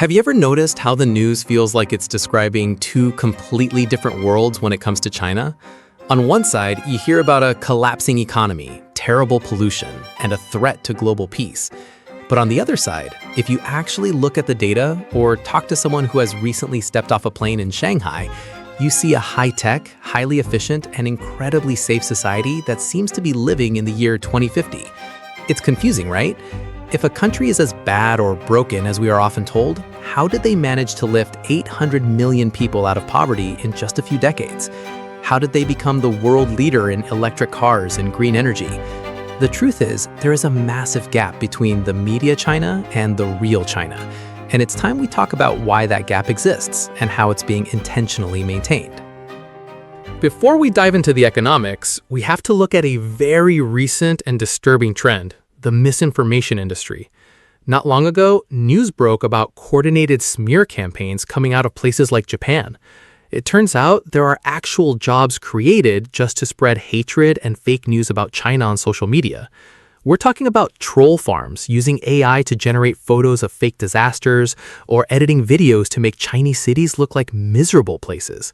Have you ever noticed how the news feels like it's describing two completely different worlds when it comes to China? On one side, you hear about a collapsing economy, terrible pollution, and a threat to global peace. But on the other side, if you actually look at the data or talk to someone who has recently stepped off a plane in Shanghai, you see a high-tech, highly efficient, and incredibly safe society that seems to be living in the year 2050. It's confusing, right? If a country is as bad or broken as we are often told, how did they manage to lift 800 million people out of poverty in just a few decades? How did they become the world leader in electric cars and green energy? The truth is, there is a massive gap between the media China and the real China. And it's time we talk about why that gap exists and how it's being intentionally maintained. Before we dive into the economics, we have to look at a very recent and disturbing trend: the misinformation industry. Not long ago, news broke about coordinated smear campaigns coming out of places like Japan. It turns out there are actual jobs created just to spread hatred and fake news about China on social media. We're talking about troll farms using AI to generate photos of fake disasters or editing videos to make Chinese cities look like miserable places.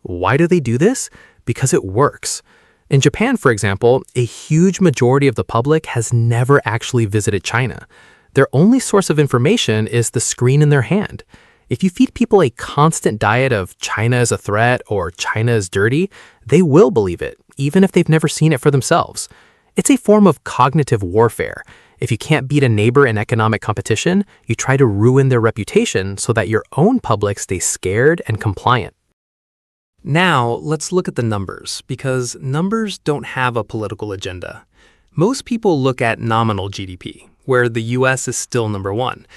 Why do they do this? Because it works. In Japan, for example, a huge majority of the public has never actually visited China. Their only source of information is the screen in their hand. If you feed people a constant diet of China is a threat or China is dirty, they will believe it, even if they've never seen it for themselves. It's a form of cognitive warfare. If you can't beat a neighbor in economic competition, you try to ruin their reputation so that your own public stays scared and compliant. Now, let's look at the numbers, because numbers don't have a political agenda. Most people look at nominal GDP, where the US is still number one.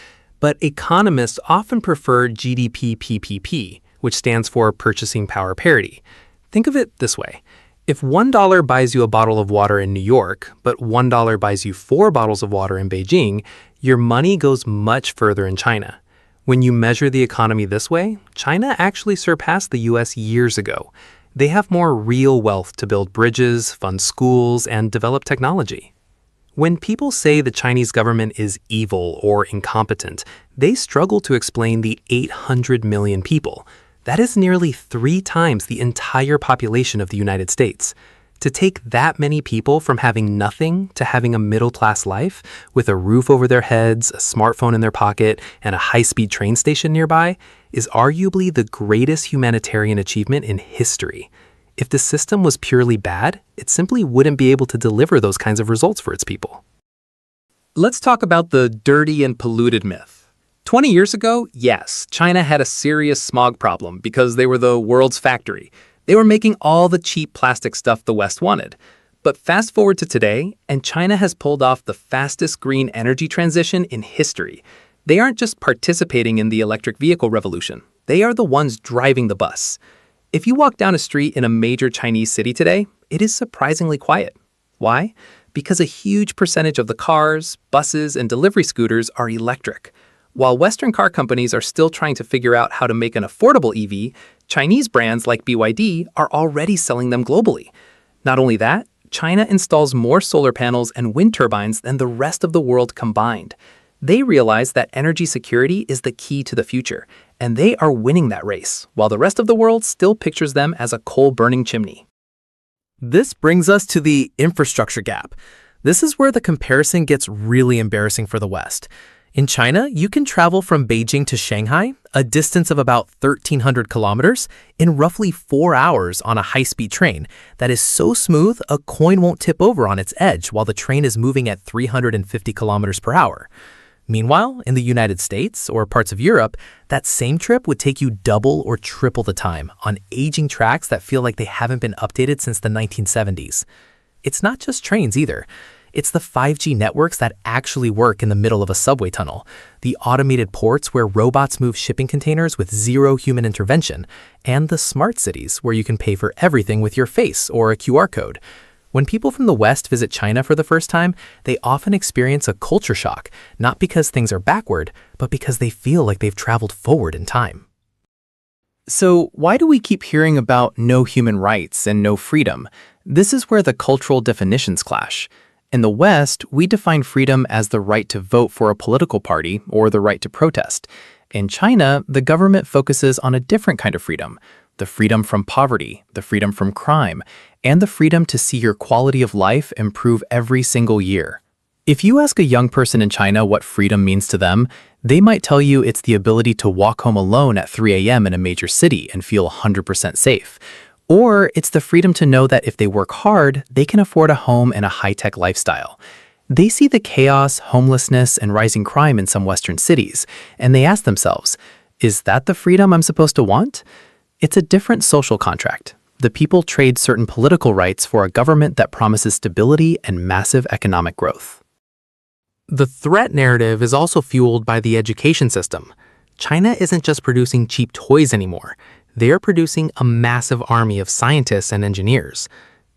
But economists often prefer GDP PPP, which stands for Purchasing Power Parity. Think of it this way. If $1 buys you a bottle of water in New York, but $1 buys you 4 bottles of water in Beijing, your money goes much further in China. When you measure the economy this way, China actually surpassed the US years ago. They have more real wealth to build bridges, fund schools, and develop technology. When people say the Chinese government is evil or incompetent, they struggle to explain the 800 million people. That is nearly 3 times the entire population of the United States. To take that many people from having nothing to having a middle-class life with a roof over their heads, a smartphone in their pocket, and a high-speed train station nearby is arguably the greatest humanitarian achievement in history. If the system was purely bad, it simply wouldn't be able to deliver those kinds of results for its people. Let's talk about the dirty and polluted myth. 20 years ago, yes, China had a serious smog problem because they were the world's factory. They were making all the cheap plastic stuff the West wanted. But fast forward to today, and China has pulled off the fastest green energy transition in history. They aren't just participating in the electric vehicle revolution. They are the ones driving the bus. If you walk down a street in a major Chinese city today, it is surprisingly quiet. Why? Because a huge percentage of the cars, buses, and delivery scooters are electric. While Western car companies are still trying to figure out how to make an affordable EV, Chinese brands like BYD are already selling them globally. Not only that, China installs more solar panels and wind turbines than the rest of the world combined. They realize that energy security is the key to the future, and they are winning that race, while the rest of the world still pictures them as a coal-burning chimney. This brings us to the infrastructure gap. This is where the comparison gets really embarrassing for the West. In China, you can travel from Beijing to Shanghai, a distance of about 1,300 kilometers, in roughly 4 hours on a high-speed train that is so smooth a coin won't tip over on its edge while the train is moving at 350 kilometers per hour. Meanwhile, in the United States or parts of Europe, that same trip would take you double or triple the time on aging tracks that feel like they haven't been updated since the 1970s. It's not just trains either. It's the 5G networks that actually work in the middle of a subway tunnel, the automated ports where robots move shipping containers with zero human intervention, and the smart cities where you can pay for everything with your face or a QR code. When people from the West visit China for the first time, they often experience a culture shock, not because things are backward, but because they feel like they've traveled forward in time. So why do we keep hearing about no human rights and no freedom? This is where the cultural definitions clash. In the West, we define freedom as the right to vote for a political party or the right to protest. In China, the government focuses on a different kind of freedom: the freedom from poverty, the freedom from crime, and the freedom to see your quality of life improve every single year. If you ask a young person in China what freedom means to them, they might tell you it's the ability to walk home alone at 3 a.m. in a major city and feel 100% safe. Or it's the freedom to know that if they work hard, they can afford a home and a high-tech lifestyle. They see the chaos, homelessness, and rising crime in some Western cities, and they ask themselves, is that the freedom I'm supposed to want? It's a different social contract. The people trade certain political rights for a government that promises stability and massive economic growth. The threat narrative is also fueled by the education system. China isn't just producing cheap toys anymore. They are producing a massive army of scientists and engineers.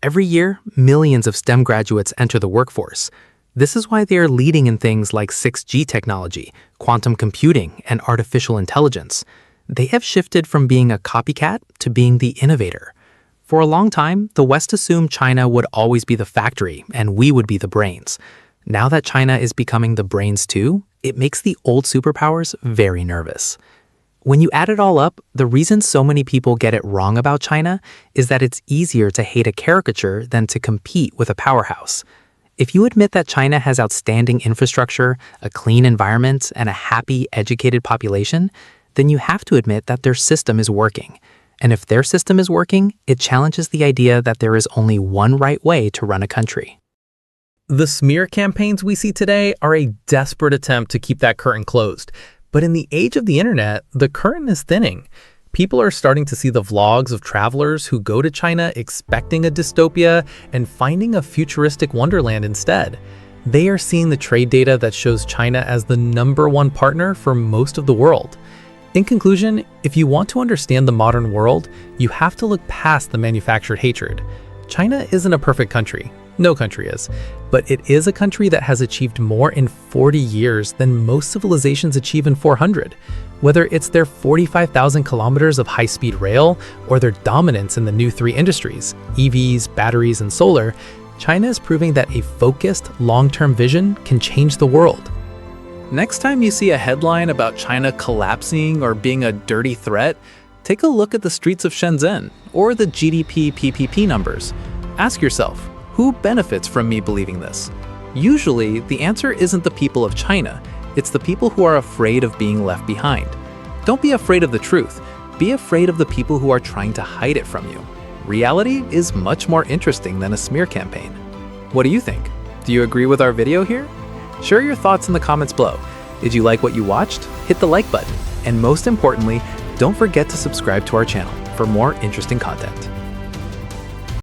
Every year, millions of STEM graduates enter the workforce. This is why they are leading in things like 6G technology, quantum computing, and artificial intelligence. They have shifted from being a copycat to being the innovator. For a long time, the West assumed China would always be the factory and we would be the brains. Now that China is becoming the brains too, it makes the old superpowers very nervous. When you add it all up, the reason so many people get it wrong about China is that it's easier to hate a caricature than to compete with a powerhouse. If you admit that China has outstanding infrastructure, a clean environment, and a happy, educated population, then you have to admit that their system is working. And if their system is working, it challenges the idea that there is only one right way to run a country. The smear campaigns we see today are a desperate attempt to keep that curtain closed. But in the age of the internet, the curtain is thinning. People are starting to see the vlogs of travelers who go to China expecting a dystopia and finding a futuristic wonderland instead. They are seeing the trade data that shows China as the #1 partner for most of the world. In conclusion, if you want to understand the modern world, you have to look past the manufactured hatred. China isn't a perfect country. No country is. But it is a country that has achieved more in 40 years than most civilizations achieve in 400. Whether it's their 45,000 kilometers of high-speed rail or their dominance in the new 3 industries, EVs, batteries, and solar, China is proving that a focused, long-term vision can change the world. Next time you see a headline about China collapsing or being a dirty threat, take a look at the streets of Shenzhen or the GDP PPP numbers. Ask yourself, who benefits from me believing this? Usually, the answer isn't the people of China. It's the people who are afraid of being left behind. Don't be afraid of the truth. Be afraid of the people who are trying to hide it from you. Reality is much more interesting than a smear campaign. What do you think? Do you agree with our video here? Share your thoughts in the comments below. Did you like what you watched? Hit the like button. And most importantly, don't forget to subscribe to our channel for more interesting content.